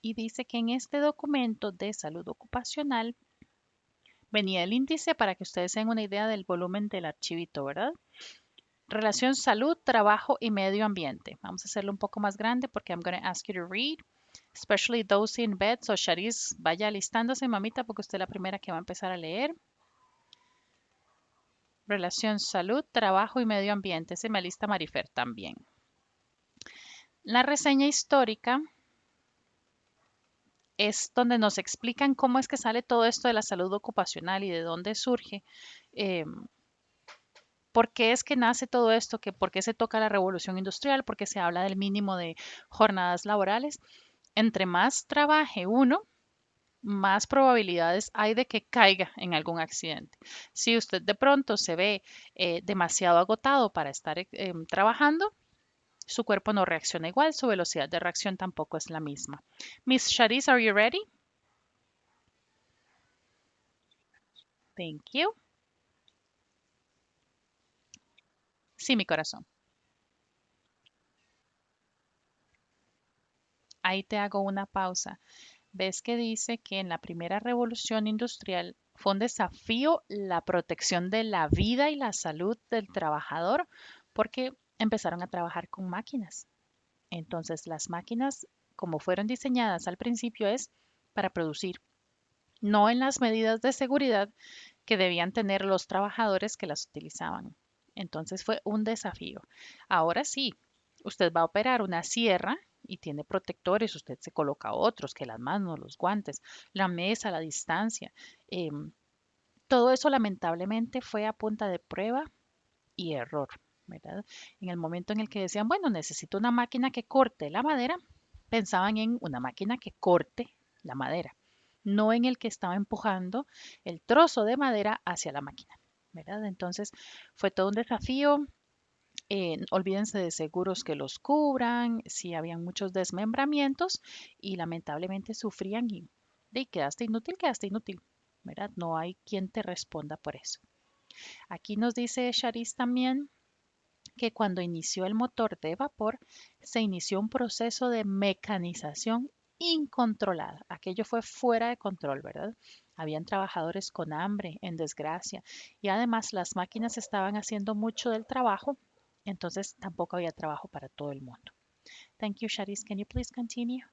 y dice que en este documento de salud ocupacional venía el índice para que ustedes tengan una idea del volumen del archivito, ¿verdad? Relación salud, trabajo y medio ambiente. Vamos a hacerlo un poco más grande porque I'm going to ask you to read, especially those in bed. So Sharice, vaya alistándose, mamita, porque usted es la primera que va a empezar a leer. Relación salud, trabajo y medio ambiente. Se me alista Marifer también. La reseña histórica es donde nos explican cómo es que sale todo esto de la salud ocupacional y de dónde surge, eh, por qué es que nace todo esto, que por qué se toca la revolución industrial, por qué se habla del mínimo de jornadas laborales. Entre más trabaje uno, más probabilidades hay de que caiga en algún accidente. Si usted de pronto se ve demasiado agotado para estar trabajando, su cuerpo no reacciona igual, su velocidad de reacción tampoco es la misma. Miss Sharice, are you ready? Thank you. Sí, mi corazón. Ahí te hago una pausa. ¿Ves que dice que en la primera revolución industrial fue un desafío la protección de la vida y la salud del trabajador? Porque empezaron a trabajar con máquinas. Entonces, las máquinas, como fueron diseñadas al principio, es para producir, no en las medidas de seguridad que debían tener los trabajadores que las utilizaban. Entonces fue un desafío. Ahora sí, usted va a operar una sierra y tiene protectores, usted se coloca otros, que las manos, los guantes, la mesa, la distancia. em, Todo eso lamentablemente fue a punta de prueba y error, ¿verdad? En el momento en el que decían, bueno, necesito una máquina que corte la madera, pensaban en una máquina que corte la madera, no en el que estaba empujando el trozo de madera hacia la máquina, ¿verdad? Entonces fue todo un desafío. Olvídense de seguros que los cubran, si habían muchos desmembramientos y lamentablemente sufrían y quedaste inútil, ¿verdad? No hay quien te responda por eso. Aquí nos dice Charis también que cuando inició el motor de vapor, se inició un proceso de mecanización incontrolada. Aquello fue fuera de control, ¿verdad? Habían trabajadores con hambre, en desgracia, y además las máquinas estaban haciendo mucho del trabajo, entonces tampoco había trabajo para todo el mundo. Thank you, Charis. Can you please continue?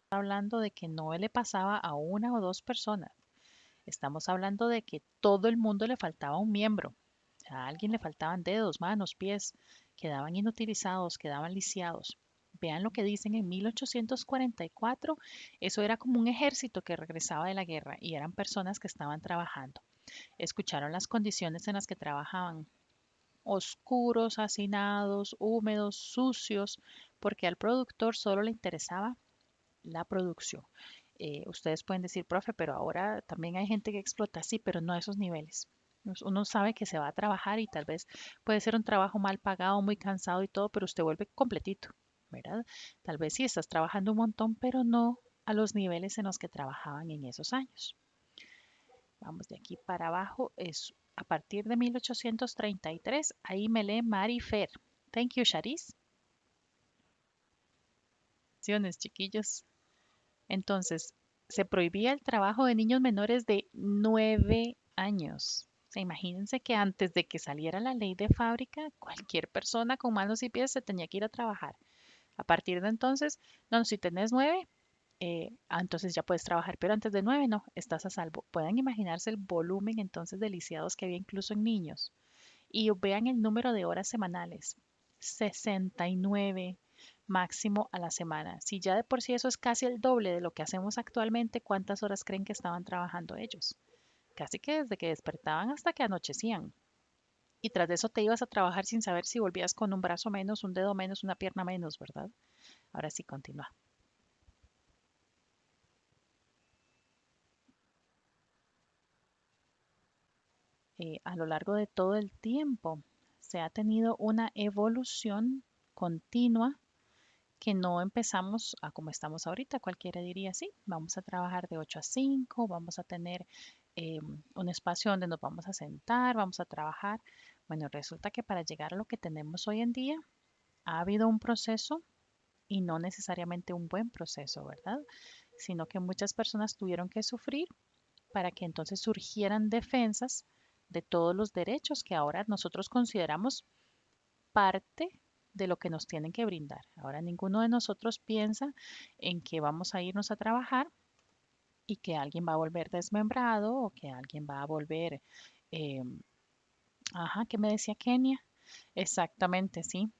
Hablando de que no le pasaba a una o dos personas. Estamos hablando de que todo el mundo le faltaba un miembro. A alguien le faltaban dedos, manos, pies, quedaban inutilizados, quedaban lisiados. Vean lo que dicen en 1844, eso era como un ejército que regresaba de la guerra y eran personas que estaban trabajando. Escucharon las condiciones en las que trabajaban, oscuros, hacinados, húmedos, sucios, porque al productor solo le interesaba la producción. Ustedes pueden decir, profe, pero ahora también hay gente que explota, sí, pero no a esos niveles. Uno sabe que se va a trabajar y tal vez puede ser un trabajo mal pagado, muy cansado y todo, pero usted vuelve completito, ¿verdad? Tal vez sí estás trabajando un montón, pero no a los niveles en los que trabajaban en esos años. Vamos de aquí para abajo, es a partir de 1833, ahí me lee Mari Fer. Thank you, Charis. Chiquillos. Entonces, se prohibía el trabajo de niños menores de 9 años. O sea, imagínense que antes de que saliera la ley de fábrica, cualquier persona con manos y pies se tenía que ir a trabajar. A partir de entonces, no, si tenés 9, entonces ya puedes trabajar, pero antes de 9 no, estás a salvo. Pueden imaginarse el volumen entonces de lisiados que había incluso en niños. Y vean el número de horas semanales, 69 máximo a la semana. Si ya de por sí eso es casi el doble de lo que hacemos actualmente, ¿cuántas horas creen que estaban trabajando ellos? Casi que desde que despertaban hasta que anochecían. Y tras de eso te ibas a trabajar sin saber si volvías con un brazo menos, un dedo menos, una pierna menos, ¿verdad? Ahora sí, continúa. A lo largo de todo el tiempo se ha tenido una evolución continua que no empezamos a como estamos ahorita. Cualquiera diría, sí, vamos a trabajar de 8 a 5, vamos a tener un espacio donde nos vamos a sentar, vamos a trabajar. Bueno, resulta que para llegar a lo que tenemos hoy en día, ha habido un proceso y no necesariamente un buen proceso, ¿verdad? Sino que muchas personas tuvieron que sufrir para que entonces surgieran defensas de todos los derechos que ahora nosotros consideramos parte de lo que nos tienen que brindar. Ahora ninguno de nosotros piensa en que vamos a irnos a trabajar y que alguien va a volver desmembrado o que alguien va a volver, eh, ajá, ¿qué me decía Kenia? Exactamente, sí.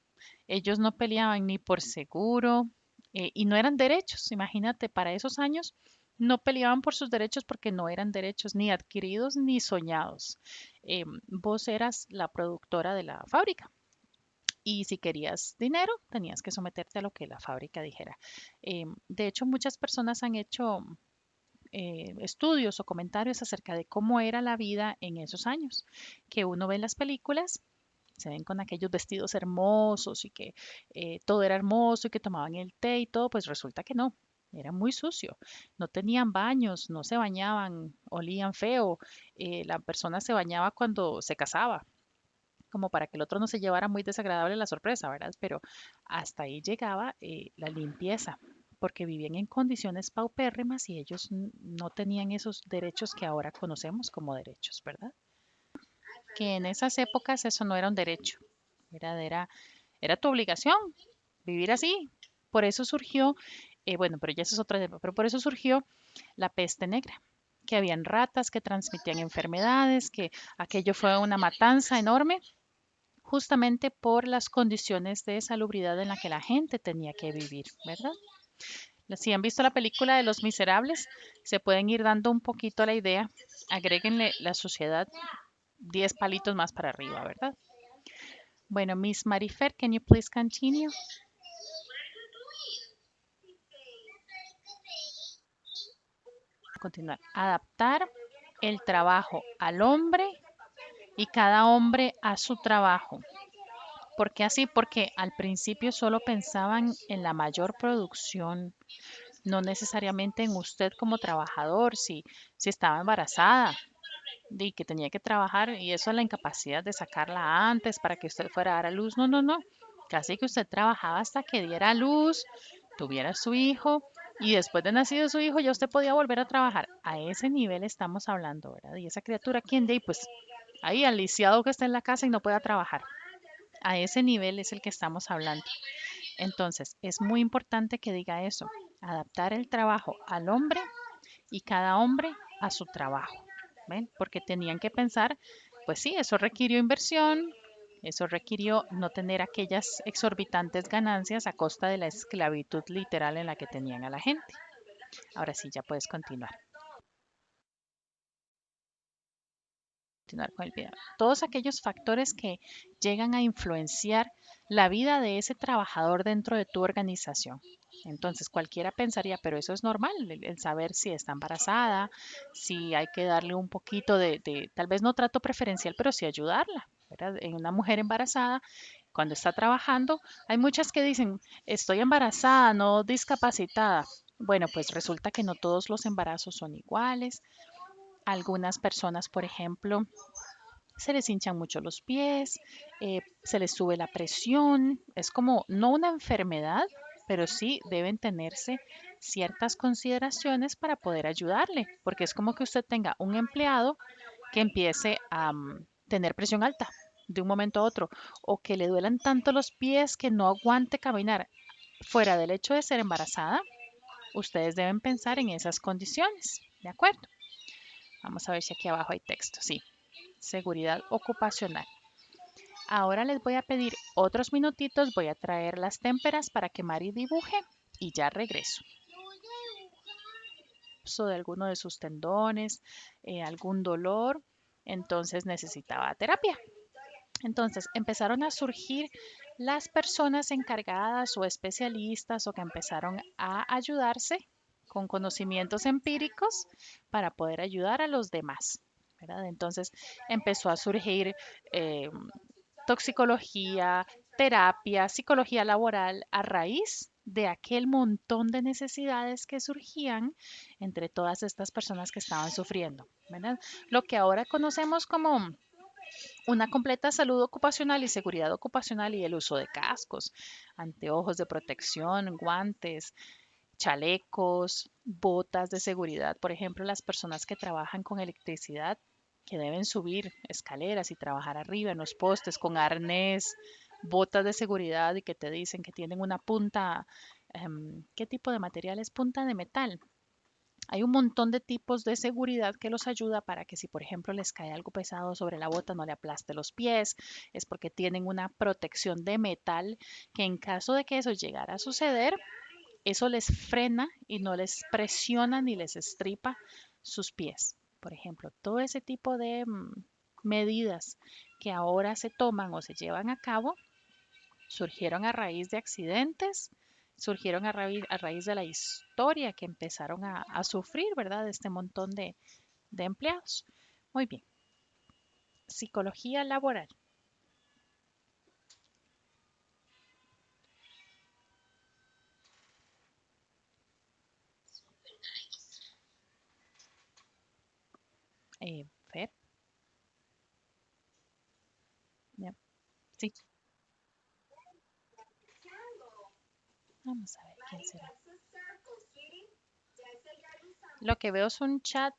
Ellos no peleaban ni por seguro y no eran derechos. Imagínate, para esos años no peleaban por sus derechos porque no eran derechos ni adquiridos ni soñados. Vos eras la productora de la fábrica y si querías dinero tenías que someterte a lo que la fábrica dijera. De hecho, muchas personas han hecho estudios o comentarios acerca de cómo era la vida en esos años, que uno ve en las películas, se ven con aquellos vestidos hermosos y que todo era hermoso y que tomaban el té y todo, pues resulta que no, era muy sucio, no tenían baños, no se bañaban, olían feo, la persona se bañaba cuando se casaba, como para que el otro no se llevara muy desagradable la sorpresa, ¿verdad? Pero hasta ahí llegaba la limpieza, porque vivían en condiciones paupérrimas y ellos no tenían esos derechos que ahora conocemos como derechos, ¿verdad? Que en esas épocas eso no era un derecho, era tu obligación vivir así. Por eso surgió, bueno, pero ya eso es otro tema, pero por eso surgió la peste negra, que habían ratas que transmitían enfermedades, que aquello fue una matanza enorme justamente por las condiciones de salubridad en la que la gente tenía que vivir, ¿verdad? Si han visto la película de Los Miserables, se pueden ir dando un poquito la idea. Agréguenle la sociedad 10 palitos más para arriba, ¿verdad? Bueno, Miss Marifer, can you please continue? Continuar. Adaptar el trabajo al hombre y cada hombre a su trabajo. ¿Por qué así? Porque al principio solo pensaban en la mayor producción, no necesariamente en usted como trabajador, si estaba embarazada y que tenía que trabajar y eso la incapacidad de sacarla antes para que usted fuera a dar a luz. No, no, no. Casi que usted trabajaba hasta que diera a luz, tuviera su hijo y después de nacido su hijo ya usted podía volver a trabajar. A ese nivel estamos hablando, ¿verdad? Y esa criatura, ¿quién de ahí? Pues ahí al lisiado que está en la casa y no pueda trabajar. A ese nivel es el que estamos hablando. Entonces, es muy importante que diga eso, adaptar el trabajo al hombre y cada hombre a su trabajo. ¿Ven? Porque tenían que pensar, pues sí, eso requirió inversión, eso requirió no tener aquellas exorbitantes ganancias a costa de la esclavitud literal en la que tenían a la gente. Ahora sí, ya puedes continuar. Continuar con el video. Todos aquellos factores que llegan a influenciar la vida de ese trabajador dentro de tu organización. Entonces, cualquiera pensaría, pero eso es normal, el saber si está embarazada, si hay que darle un poquito tal vez no trato preferencial, pero sí ayudarla, ¿verdad? En una mujer embarazada, cuando está trabajando, hay muchas que dicen, estoy embarazada, no discapacitada. Bueno, pues resulta que no todos los embarazos son iguales. Algunas personas, por ejemplo, se les hinchan mucho los pies, se les sube la presión. Es como no una enfermedad, pero sí deben tenerse ciertas consideraciones para poder ayudarle, porque es como que usted tenga un empleado que empiece a tener presión alta de un momento a otro, o que le duelan tanto los pies que no aguante caminar. Fuera del hecho de ser embarazada, ustedes deben pensar en esas condiciones, ¿de acuerdo? Vamos a ver si aquí abajo hay texto. Sí, seguridad ocupacional. Ahora les voy a pedir otros minutitos, voy a traer las témperas para que Mari dibuje y ya regreso. De alguno de sus tendones, algún dolor, entonces necesitaba terapia. Entonces empezaron a surgir las personas encargadas o especialistas o que empezaron a ayudarse con conocimientos empíricos para poder ayudar a los demás, ¿verdad? Entonces empezó a surgir eh, toxicología, terapia, psicología laboral a raíz de aquel montón de necesidades que surgían entre todas estas personas que estaban sufriendo, ¿verdad? Lo que ahora conocemos como Una completa salud ocupacional y seguridad ocupacional y el uso de cascos, anteojos de protección, guantes, chalecos, botas de seguridad. Por ejemplo, las personas que trabajan con electricidad, que deben subir escaleras y trabajar arriba en los postes con arnés, botas de seguridad y que te dicen que tienen una punta, ¿qué tipo de material es? Punta de metal. Hay un montón de tipos de seguridad que los ayuda para que si por ejemplo les cae algo pesado sobre la bota no le aplaste los pies, es porque tienen una protección de metal que en caso de que eso llegara a suceder, eso les frena y no les presiona ni les estripa sus pies. Por ejemplo, todo ese tipo de medidas que ahora se toman o se llevan a cabo surgieron a raíz de accidentes, surgieron a raíz de la historia que empezaron a sufrir, ¿verdad? Este montón de empleados. Muy bien. Psicología laboral. Fer, ya, sí, vamos a ver quién será. Lo que veo es un chat.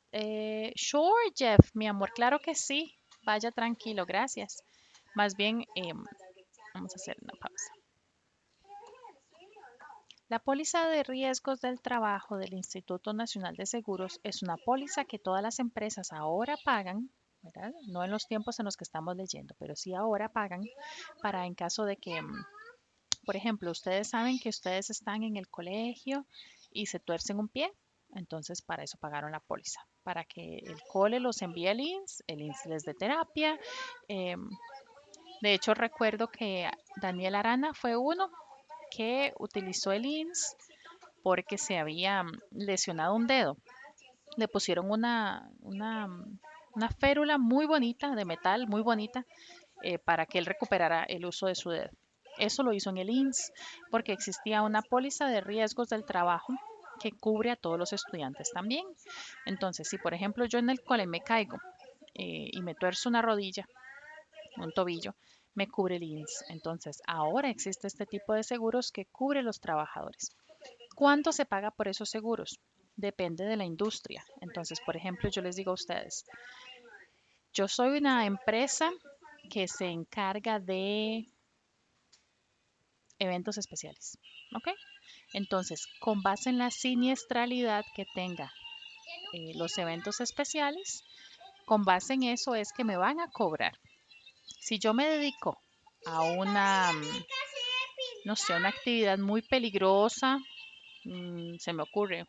Sure, Jeff, mi amor, claro que sí. Vaya tranquilo, gracias. Más bien, vamos a hacer una pausa. La póliza de riesgos del trabajo del Instituto Nacional de Seguros es una póliza que todas las empresas ahora pagan, ¿verdad? No en los tiempos en los que estamos leyendo, pero sí ahora pagan para en caso de que, por ejemplo, ustedes saben que ustedes están en el colegio y se tuercen un pie, entonces para eso pagaron la póliza, para que el cole los envíe el INS les dé terapia. em, de hecho, recuerdo que Daniel Arana fue uno que utilizó el INS porque se había lesionado un dedo. Le pusieron una férula muy bonita, de metal, muy bonita, para que él recuperara el uso de su dedo. Eso lo hizo en el INS porque existía una póliza de riesgos del trabajo que cubre a todos los estudiantes también. Entonces, si por ejemplo yo en el cole me caigo y me tuerzo una rodilla, un tobillo, me cubre el INS. Entonces, ahora existe este tipo de seguros que cubre a los trabajadores. ¿Cuánto se paga por esos seguros? Depende de la industria. Entonces, por ejemplo, yo les digo a ustedes, yo soy una empresa que se encarga de eventos especiales. ¿Ok? Entonces, con base en la siniestralidad que tenga los eventos especiales, con base en eso es que me van a cobrar. Si yo me dedico a no sé, una actividad muy peligrosa, se me ocurre,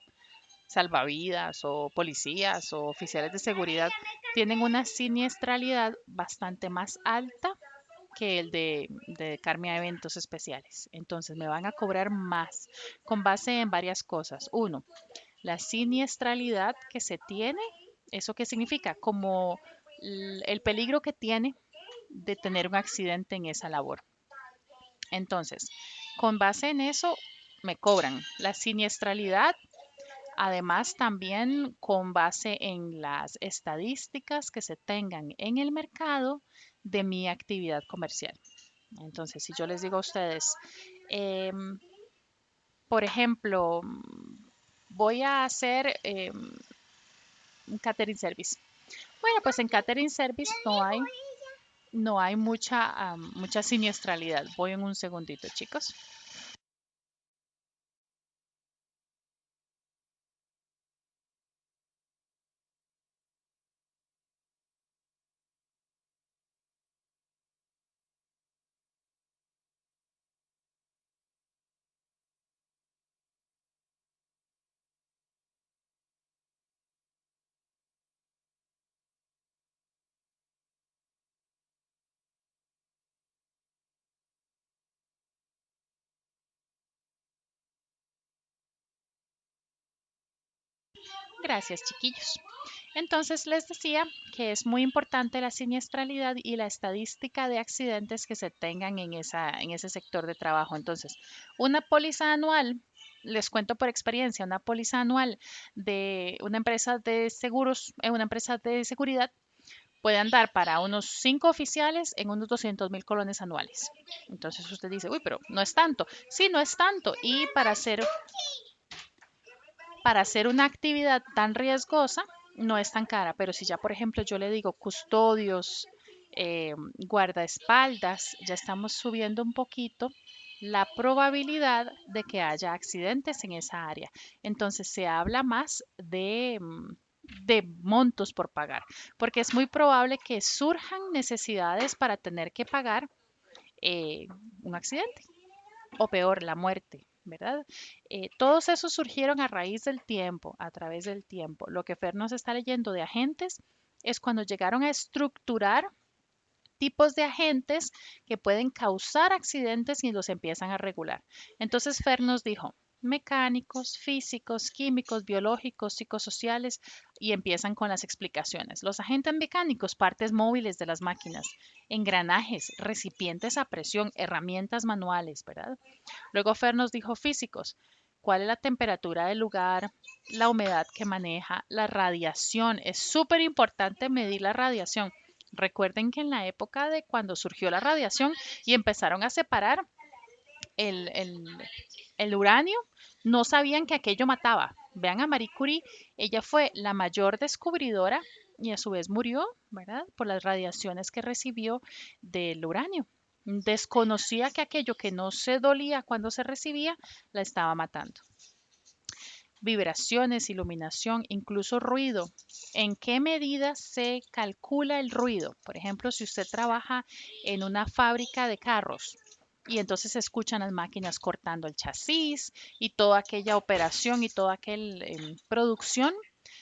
salvavidas o policías o oficiales de seguridad, tienen una siniestralidad bastante más alta que el de dedicarme a eventos especiales. Entonces me van a cobrar más con base en varias cosas. Uno, la siniestralidad que se tiene, ¿eso qué significa? Como el peligro que tiene de tener un accidente en esa labor. Entonces, con base en eso, me cobran la siniestralidad. Además, también con base en las estadísticas que se tengan en el mercado de mi actividad comercial. Entonces, si yo les digo a ustedes, em, por ejemplo, voy a hacer un catering service. Bueno, pues en catering service no hay mucha siniestralidad. Voy en un segundito, chicos. Gracias, chiquillos. Entonces les decía que es muy importante la siniestralidad y la estadística de accidentes que se tengan en ese sector de trabajo. Entonces, una póliza anual, les cuento por experiencia, una póliza anual de una empresa de seguros, una empresa de seguridad puede andar para unos 5 oficiales en unos 200.000 colones anuales. Entonces usted dice, uy, pero no es tanto. Sí, no es tanto. Y para hacer una actividad tan riesgosa, no es tan cara. Pero si ya, por ejemplo, yo le digo custodios, guardaespaldas, ya estamos subiendo un poquito la probabilidad de que haya accidentes en esa área. Entonces se habla más de montos por pagar, porque es muy probable que surjan necesidades para tener que pagar eh, un accidente o peor, la muerte, ¿verdad? Todos esos surgieron a raíz del tiempo, a través del tiempo. Lo que Fer nos está leyendo de agentes es cuando llegaron a estructurar tipos de agentes que pueden causar accidentes y los empiezan a regular. Entonces Fer nos dijo, mecánicos, físicos, químicos, biológicos, psicosociales y empiezan con las explicaciones. Los agentes mecánicos, partes móviles de las máquinas, engranajes, recipientes a presión, herramientas manuales, ¿verdad? Luego Fer nos dijo físicos, cuál es la temperatura del lugar, la humedad que maneja, la radiación. Es súper importante medir la radiación. Recuerden que en la época de cuando surgió la radiación y empezaron a separar el, el, el uranio, no sabían que aquello mataba. Vean a Marie Curie, ella fue la mayor descubridora y a su vez murió, ¿verdad? Por las radiaciones que recibió del uranio. Desconocía que aquello que no se dolía cuando se recibía la estaba matando. Vibraciones, iluminación, incluso ruido. ¿En qué medida se calcula el ruido? Por ejemplo, si usted trabaja en una fábrica de carros y entonces se escuchan las máquinas cortando el chasis y toda aquella operación y toda aquella producción,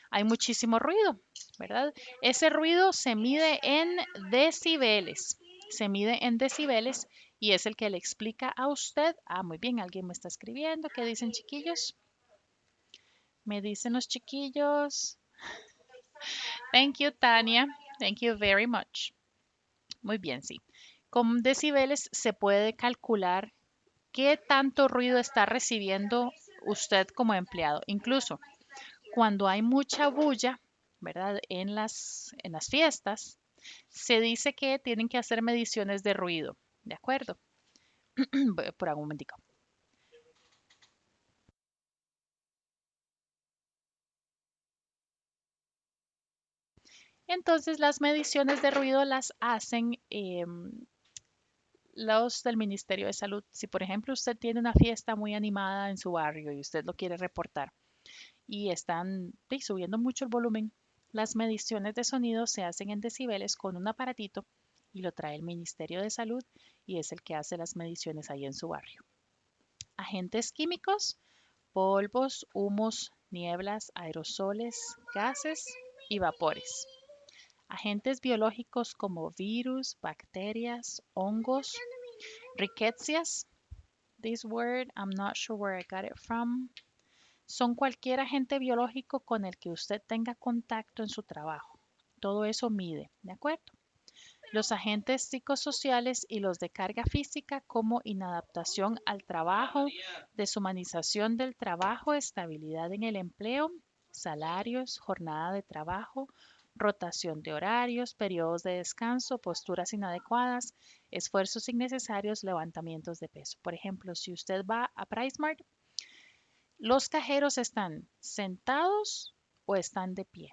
hay muchísimo ruido, ¿verdad? Ese ruido se mide en decibeles, se mide en decibeles y es el que le explica a usted. Ah, muy bien, alguien me está escribiendo. ¿Qué dicen, chiquillos? Me dicen los chiquillos. Thank you, Tania. Thank you very much. Muy bien, sí. Con decibeles se puede calcular qué tanto ruido está recibiendo usted como empleado. Incluso cuando hay mucha bulla, ¿verdad? En las fiestas, se dice que tienen que hacer mediciones de ruido. ¿De acuerdo? Por algún momentico. Entonces, las mediciones de ruido las hacen los del Ministerio de Salud. Si, por ejemplo, usted tiene una fiesta muy animada en su barrio y usted lo quiere reportar y están subiendo mucho el volumen, las mediciones de sonido se hacen en decibeles con un aparatito y lo trae el Ministerio de Salud y es el que hace las mediciones ahí en su barrio. Agentes químicos, polvos, humos, nieblas, aerosoles, gases y vapores. Agentes biológicos como virus, bacterias, hongos, riquecias. This word, I'm not sure where I got it from. Son cualquier agente biológico con el que usted tenga contacto en su trabajo. Todo eso mide, ¿de acuerdo? Los agentes psicosociales y los de carga física como inadaptación al trabajo, deshumanización del trabajo, estabilidad en el empleo, salarios, jornada de trabajo, rotación de horarios, periodos de descanso, posturas inadecuadas, esfuerzos innecesarios, levantamientos de peso. Por ejemplo, si usted va a PriceMart, los cajeros están sentados o están de pie.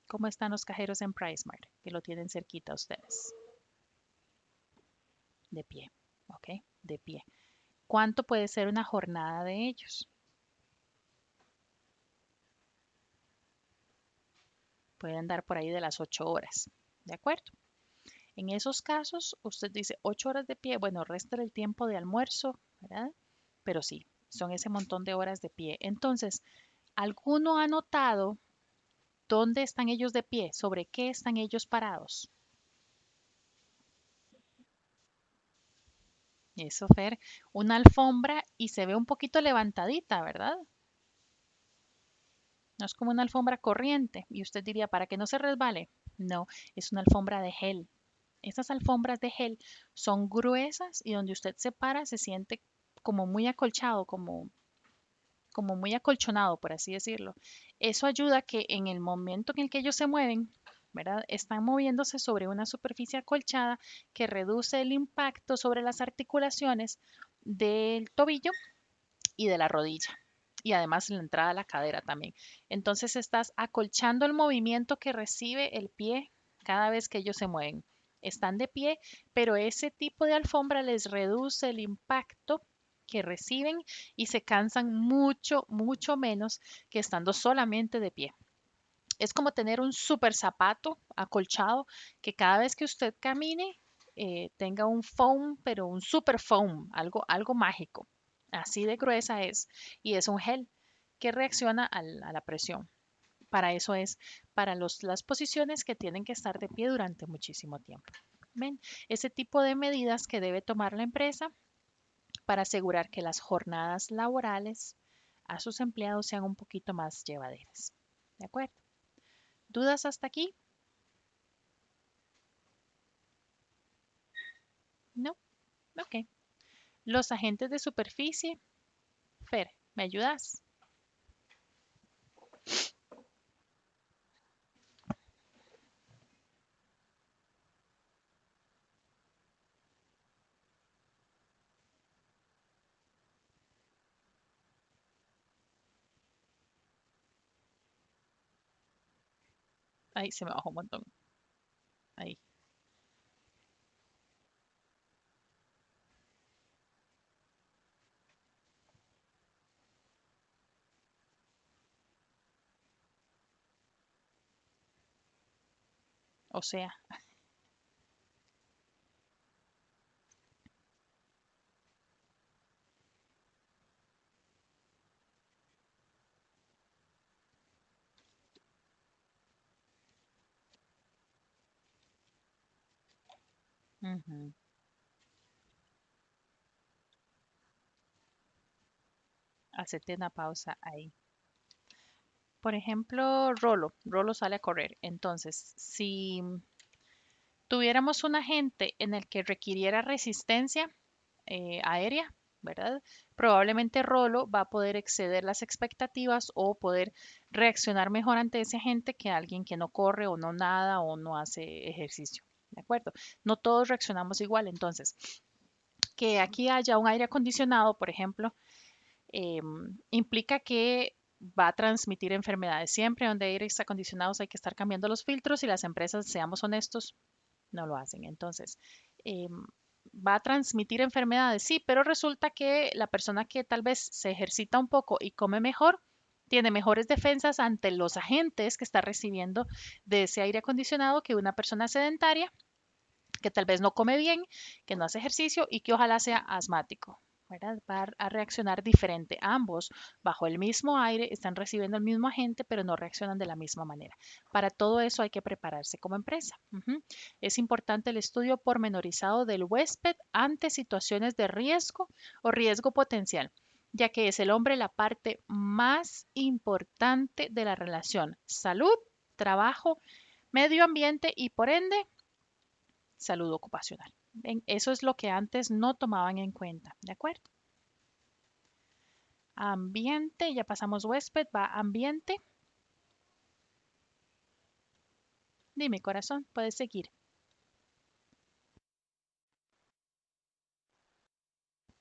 ¿Cómo están los cajeros en PriceMart? Que lo tienen cerquita a ustedes. De pie, ¿ok? De pie. ¿Cuánto puede ser una jornada de ellos? Pueden dar por ahí de las 8 horas, ¿de acuerdo? En esos casos, usted dice 8 horas de pie, bueno, resta el tiempo de almuerzo, ¿verdad? Pero sí, son ese montón de horas de pie. Entonces, ¿alguno ha notado dónde están ellos de pie? ¿Sobre qué están ellos parados? Eso, Fer, una alfombra y se ve un poquito levantadita, ¿verdad? No es como una alfombra corriente. Y usted diría, ¿para que no se resbale? No, es una alfombra de gel. Esas alfombras de gel son gruesas y donde usted se para se siente como muy acolchado, como muy acolchonado, por así decirlo. Eso ayuda a que en el momento en el que ellos se mueven, ¿verdad? Están moviéndose sobre una superficie acolchada que reduce el impacto sobre las articulaciones del tobillo y de la rodilla. Y además la entrada a la cadera también. Entonces estás acolchando el movimiento que recibe el pie cada vez que ellos se mueven. Están de pie, pero ese tipo de alfombra les reduce el impacto que reciben y se cansan mucho, mucho menos que estando solamente de pie. Es como tener un super zapato acolchado que cada vez que usted camine tenga un foam, pero un super foam, algo mágico. Así de gruesa es. Y es un gel que reacciona a la presión. Para eso es, para las posiciones que tienen que estar de pie durante muchísimo tiempo. ¿Ven? Ese tipo de medidas que debe tomar la empresa para asegurar que las jornadas laborales a sus empleados sean un poquito más llevaderas. ¿De acuerdo? ¿Dudas hasta aquí? No. Ok. Los agentes de superficie. Fer, ¿me ayudas? Ahí se me bajó un montón. Ahí. O sea. Ujú. Hacete una pausa ahí. Por ejemplo, Rolo. Rolo sale a correr. Entonces, si tuviéramos un agente en el que requiriera resistencia aérea, ¿verdad? Probablemente Rolo va a poder exceder las expectativas o poder reaccionar mejor ante ese agente que alguien que no corre o no nada o no hace ejercicio. ¿De acuerdo? No todos reaccionamos igual. Entonces, que aquí haya un aire acondicionado, por ejemplo, implica que va a transmitir enfermedades. Siempre donde hay aires acondicionados hay que estar cambiando los filtros y las empresas, seamos honestos, no lo hacen. Entonces, va a transmitir enfermedades, sí, pero resulta que la persona que tal vez se ejercita un poco y come mejor, tiene mejores defensas ante los agentes que está recibiendo de ese aire acondicionado que una persona sedentaria que tal vez no come bien, que no hace ejercicio y que ojalá sea asmático. ¿Verdad? Va a reaccionar diferente. Ambos, bajo el mismo aire, están recibiendo el mismo agente, pero no reaccionan de la misma manera. Para todo eso hay que prepararse como empresa. Es importante el estudio pormenorizado del huésped ante situaciones de riesgo o riesgo potencial, ya que es el hombre la parte más importante de la relación salud, trabajo, medio ambiente y por ende salud ocupacional. ¿Ven? Eso es lo que antes no tomaban en cuenta, ¿de acuerdo? Ambiente, ya pasamos huésped, va ambiente. Dime, corazón, puedes seguir.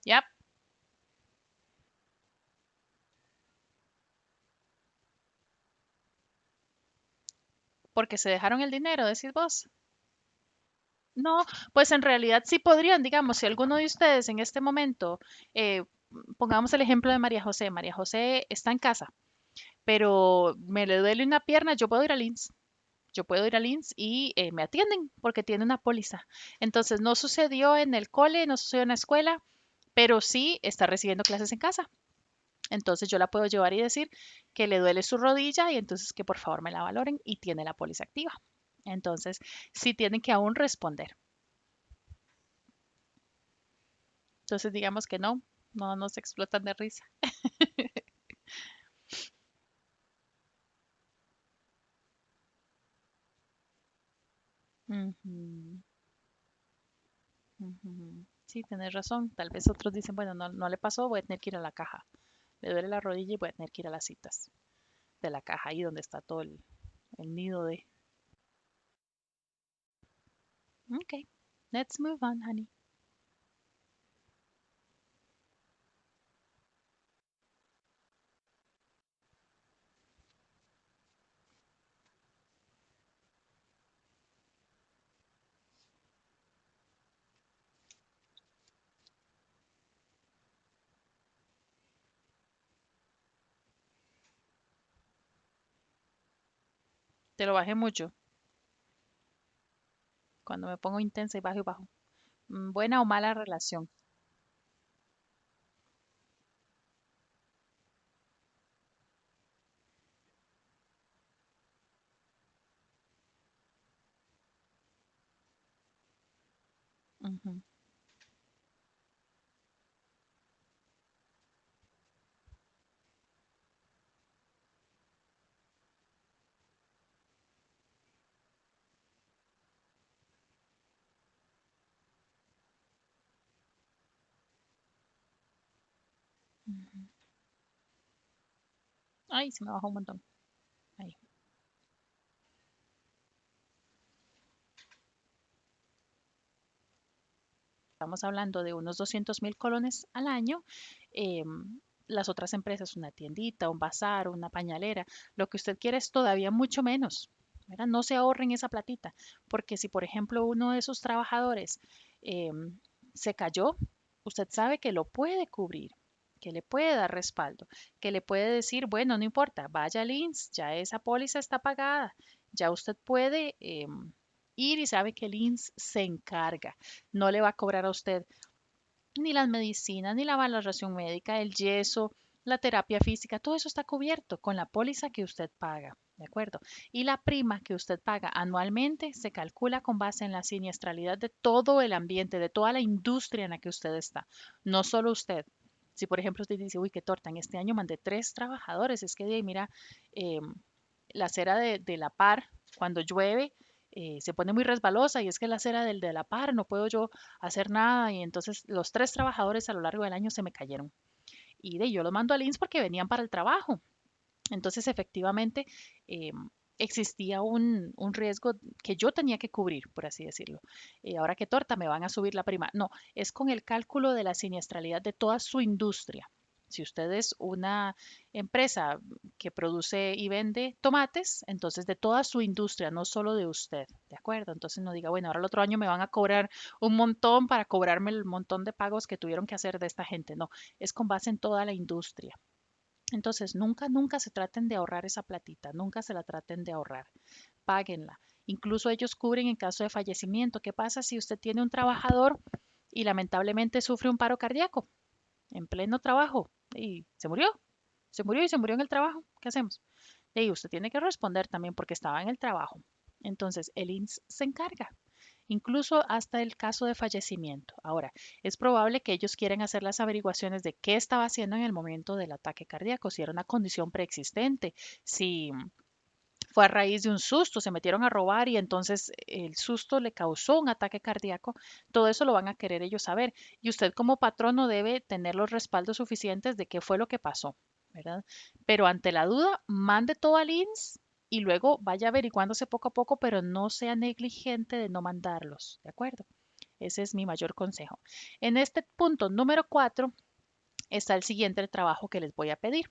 Ya, porque se dejaron el dinero, decís vos. No, pues en realidad sí podrían, digamos, si alguno de ustedes en este momento, pongamos el ejemplo de María José. María José está en casa, pero me le duele una pierna, yo puedo ir al INSS. Yo puedo ir al INSS y me atienden porque tiene una póliza. Entonces, no sucedió en el cole, no sucedió en la escuela, pero sí está recibiendo clases en casa. Entonces, yo la puedo llevar y decir que le duele su rodilla y entonces que por favor me la valoren y tiene la póliza activa. Entonces, sí tienen que aún responder. Entonces, digamos que no, no nos explotan de risa. Ujú, ujú. Sí, tienes razón. Tal vez otros dicen, bueno, no, no le pasó, voy a tener que ir a la caja. Le duele la rodilla y voy a tener que ir a las citas de la caja, ahí donde está todo el nido de... Okay, let's move on, honey. Te lo bajé mucho cuando me pongo intensa y bajo y bajo. Buena o mala relación. Ujú, ujú. Ay, se me bajó un montón. Ahí. Estamos hablando de unos 200.000 colones al año. Las otras empresas, una tiendita, un bazar, una pañalera, lo que usted quiere es todavía mucho menos. ¿Verdad? No se ahorren esa platita, porque si, por ejemplo, uno de sus trabajadores em, se cayó, usted sabe que lo puede cubrir, que le puede dar respaldo, que le puede decir, bueno, no importa, vaya al INSS, ya esa póliza está pagada, ya usted puede ir y sabe que el INSS se encarga, no le va a cobrar a usted ni las medicinas, ni la valoración médica, el yeso, la terapia física, todo eso está cubierto con la póliza que usted paga, ¿de acuerdo? Y la prima que usted paga anualmente se calcula con base en la siniestralidad de todo el ambiente, de toda la industria en la que usted está, no solo usted. Si por ejemplo usted dice, uy, qué torta, en este año mandé 3 trabajadores, es que de ahí, mira, eh, la acera de la par, cuando llueve, se pone muy resbalosa y es que la acera del de la par no puedo yo hacer nada y entonces los 3 trabajadores a lo largo del año se me cayeron. Y de yo los mando al INSS porque venían para el trabajo. Entonces efectivamente eh, existía un riesgo que yo tenía que cubrir, por así decirlo. Ahora qué torta, me van a subir la prima. No, es con el cálculo de la siniestralidad de toda su industria. Si usted es una empresa que produce y vende tomates, entonces de toda su industria, no solo de usted, ¿de acuerdo? Entonces no diga, bueno, ahora el otro año me van a cobrar un montón para cobrarme el montón de pagos que tuvieron que hacer de esta gente. No, es con base en toda la industria. Entonces, nunca, nunca se traten de ahorrar esa platita, nunca se la traten de ahorrar, páguenla. Incluso ellos cubren en caso de fallecimiento. ¿Qué pasa si usted tiene un trabajador y lamentablemente sufre un paro cardíaco en pleno trabajo y se murió? Se murió y se murió en el trabajo. ¿Qué hacemos? Y usted tiene que responder también porque estaba en el trabajo. Entonces, el INSS se encarga, incluso hasta el caso de fallecimiento. Ahora, es probable que ellos quieran hacer las averiguaciones de qué estaba haciendo en el momento del ataque cardíaco, si era una condición preexistente, si fue a raíz de un susto, se metieron a robar y entonces el susto le causó un ataque cardíaco, todo eso lo van a querer ellos saber. Y usted como patrono debe tener los respaldos suficientes de qué fue lo que pasó, ¿verdad? Pero ante la duda, mande todo al INSS y luego vaya averiguándose poco a poco, pero no sea negligente de no mandarlos, ¿de acuerdo? Ese es mi mayor consejo. En este punto número 4 está el siguiente trabajo que les voy a pedir.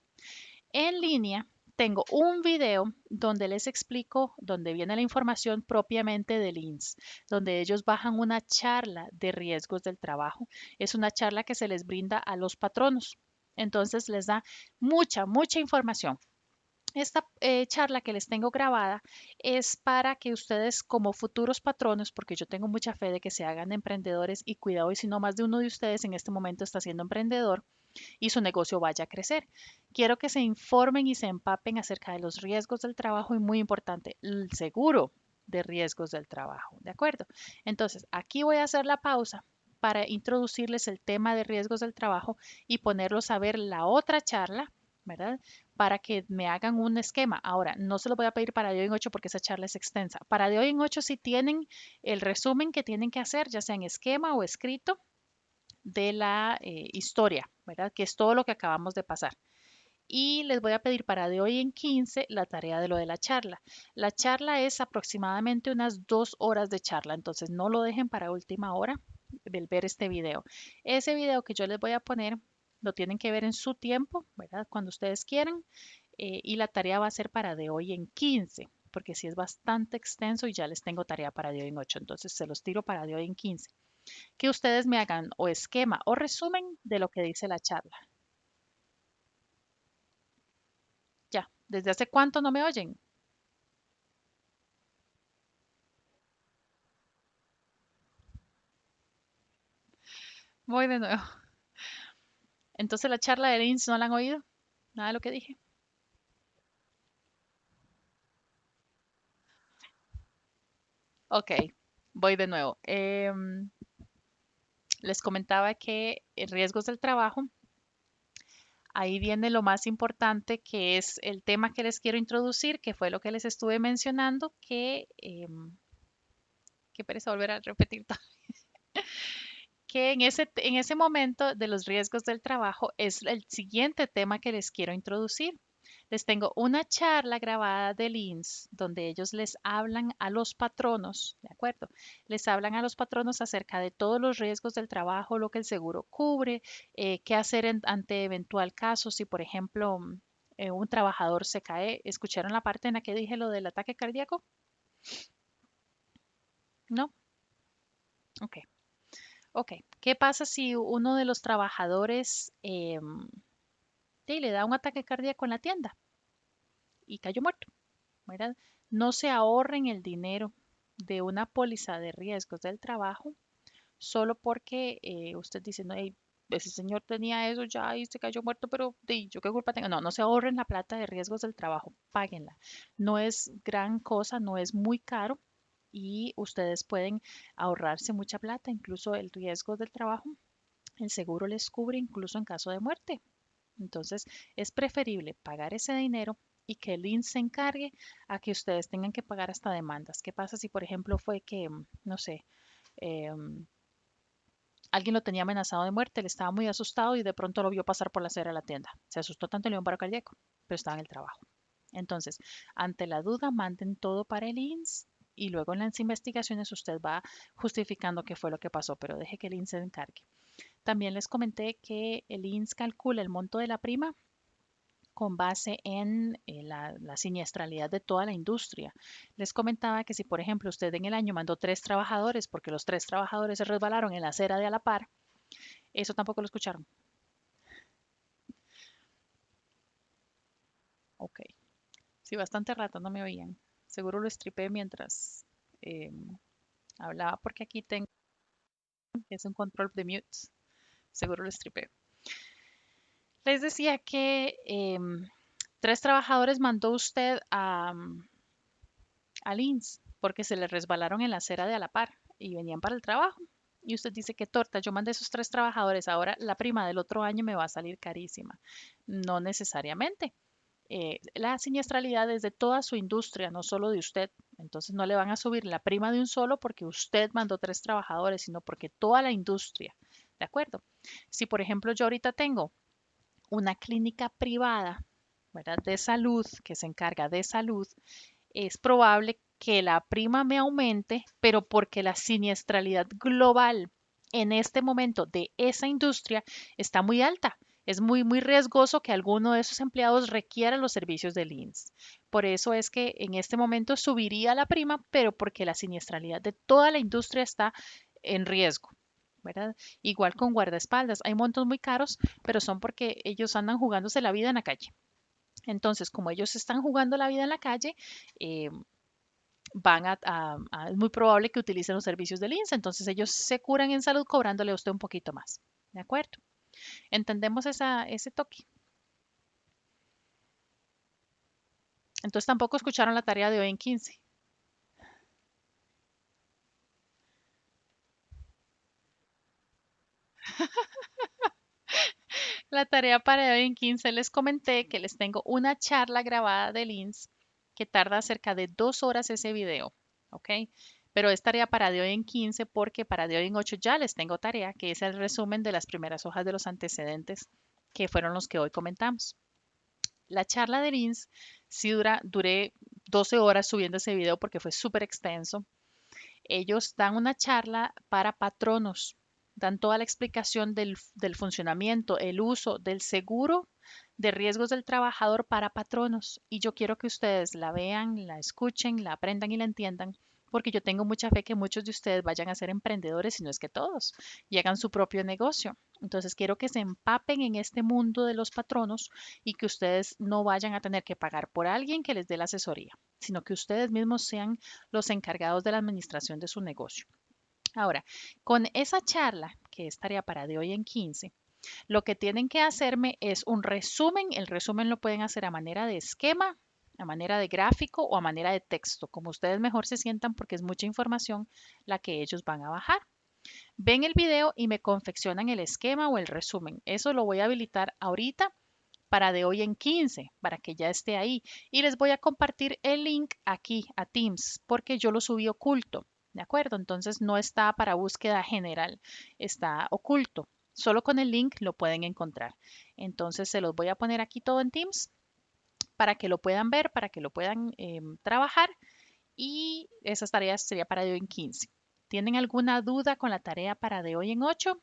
En línea tengo un video donde les explico, donde viene la información propiamente del INSS, donde ellos bajan una charla de riesgos del trabajo. Es una charla que se les brinda a los patronos. Entonces les da mucha, mucha información. Esta charla que les tengo grabada es para que ustedes como futuros patronos, porque yo tengo mucha fe de que se hagan emprendedores y cuidado y si no más de uno de ustedes en este momento está siendo emprendedor, y su negocio vaya a crecer. Quiero que se informen y se empapen acerca de los riesgos del trabajo y muy importante, el seguro de riesgos del trabajo. ¿De acuerdo? Entonces, aquí voy a hacer la pausa para introducirles el tema de riesgos del trabajo y ponerlos a ver la otra charla, ¿verdad? Para que me hagan un esquema. Ahora, no se lo voy a pedir para de hoy en 8 porque esa charla es extensa. Para de hoy en 8 si tienen el resumen que tienen que hacer, ya sea en esquema o escrito, de la historia, ¿verdad? Que es todo lo que acabamos de pasar. Y les voy a pedir para de hoy en 15 la tarea de lo de la charla. La charla es aproximadamente unas 2 horas de charla, entonces no lo dejen para última hora del ver este video. Ese video que yo les voy a poner lo tienen que ver en su tiempo, ¿verdad? Cuando ustedes quieran. Y la tarea va a ser para de hoy en 15, porque si es bastante extenso y ya les tengo tarea para de hoy en 8, entonces se los tiro para de hoy en 15. Que ustedes me hagan o esquema o resumen de lo que dice la charla. Ya, ¿desde hace cuánto no me oyen? Voy de nuevo. Entonces la charla de Lynch no la han oído, nada de lo que dije. Ok, voy de nuevo. Les comentaba que riesgos del trabajo, ahí viene lo más importante, que es el tema que les quiero introducir, que fue lo que les estuve mencionando, que pereza volver a repetir, que en ese momento de los riesgos del trabajo es el siguiente tema que les quiero introducir. Les tengo una charla grabada del INS donde ellos les hablan a los patronos, ¿de acuerdo? Les hablan a los patronos acerca de todos los riesgos del trabajo, lo que el seguro cubre, qué hacer ante eventual caso si, por ejemplo, un trabajador se cae. ¿Escucharon la parte en la que dije lo del ataque cardíaco? ¿No? Ok. Ok. ¿Qué pasa si uno de los trabajadores sí, le da un ataque cardíaco en la tienda y cayó muerto? ¿Verdad? No se ahorren el dinero de una póliza de riesgos del trabajo solo porque usted dice, no, "Ey, ese señor tenía eso ya y se cayó muerto, pero yo qué culpa tengo". No, no se ahorren la plata de riesgos del trabajo, páguenla. No es gran cosa, no es muy caro y ustedes pueden ahorrarse mucha plata, incluso el riesgo del trabajo. El seguro les cubre incluso en caso de muerte. Entonces, es preferible pagar ese dinero y que el INS se encargue a que ustedes tengan que pagar hasta demandas. ¿Qué pasa si, por ejemplo, fue que, no sé, em, alguien lo tenía amenazado de muerte, él estaba muy asustado y de pronto lo vio pasar por la acera de la tienda? Se asustó tanto y le dio un paro cardíaco, pero estaba en el trabajo. Entonces, ante la duda, manden todo para el INS y luego en las investigaciones usted va justificando qué fue lo que pasó, pero deje que el INS se encargue. También les comenté que el INS calcula el monto de la prima con base en la siniestralidad de toda la industria. Les comentaba que si, por ejemplo, usted en el año mandó 3 trabajadores porque los 3 trabajadores se resbalaron en la acera de a la par, eso tampoco lo escucharon. Ok. Sí, bastante rato no me oían. Seguro lo estripé mientras eh, hablaba porque aquí tengo, que es un control de mute. Seguro lo estripé. Les decía que 3 trabajadores mandó usted al INS porque se le resbalaron en la acera de a la par y venían para el trabajo. Y usted dice que torta, yo mandé esos 3 trabajadores, ahora la prima del otro año me va a salir carísima. No necesariamente. La siniestralidad es de toda su industria, no solo de usted. Entonces no le van a subir la prima de un solo porque usted mandó 3 trabajadores, sino porque toda la industria. ¿De acuerdo? Si por ejemplo yo ahorita tengo una clínica privada, ¿verdad? De salud, que se encarga de salud, es probable que la prima me aumente, pero porque la siniestralidad global en este momento de esa industria está muy alta. Es muy, muy riesgoso que alguno de esos empleados requiera los servicios del INS. Por eso es que en este momento subiría la prima, pero porque la siniestralidad de toda la industria está en riesgo. ¿Verdad? Igual con guardaespaldas. Hay montos muy caros, pero son porque ellos andan jugándose la vida en la calle. Entonces, como ellos están jugando la vida en la calle, eh, es muy probable que utilicen los servicios del INSS. Entonces, ellos se curan en salud cobrándole a usted un poquito más. ¿De acuerdo? Entendemos ese toque. Entonces, tampoco escucharon la tarea de hoy en 15. La tarea para hoy en 15 les comenté que les tengo una charla grabada del INSS que tarda cerca de 2 horas ese video. ¿Ok? Pero es tarea para de hoy en 15 porque para de hoy en 8 ya les tengo tarea, que es el resumen de las primeras hojas de los antecedentes que fueron los que hoy comentamos. La charla de Lins sí duré 12 horas subiendo ese video porque fue súper extenso. Ellos dan una charla para patronos, dan toda la explicación del funcionamiento, el uso del seguro de riesgos del trabajador para patronos. Y yo quiero que ustedes la vean, la escuchen, la aprendan y la entiendan, porque yo tengo mucha fe que muchos de ustedes vayan a ser emprendedores, si no es que todos, y hagan su propio negocio. Entonces quiero que se empapen en este mundo de los patronos y que ustedes no vayan a tener que pagar por alguien que les dé la asesoría, sino que ustedes mismos sean los encargados de la administración de su negocio. Ahora, con esa charla, que es tarea para de hoy en 15, lo que tienen que hacerme es un resumen. El resumen lo pueden hacer a manera de esquema, a manera de gráfico o a manera de texto, como ustedes mejor se sientan porque es mucha información la que ellos van a bajar. Ven el video y me confeccionan el esquema o el resumen. Eso lo voy a habilitar ahorita para de hoy en 15, para que ya esté ahí. Y les voy a compartir el link aquí a Teams, porque yo lo subí oculto, ¿de acuerdo? Entonces no está para búsqueda general, está oculto. Solo con el link lo pueden encontrar. Entonces se los voy a poner aquí todo en Teams para que lo puedan ver, para que lo puedan trabajar. Y esas tareas sería para de hoy en 15. ¿Tienen alguna duda con la tarea para de hoy en 8?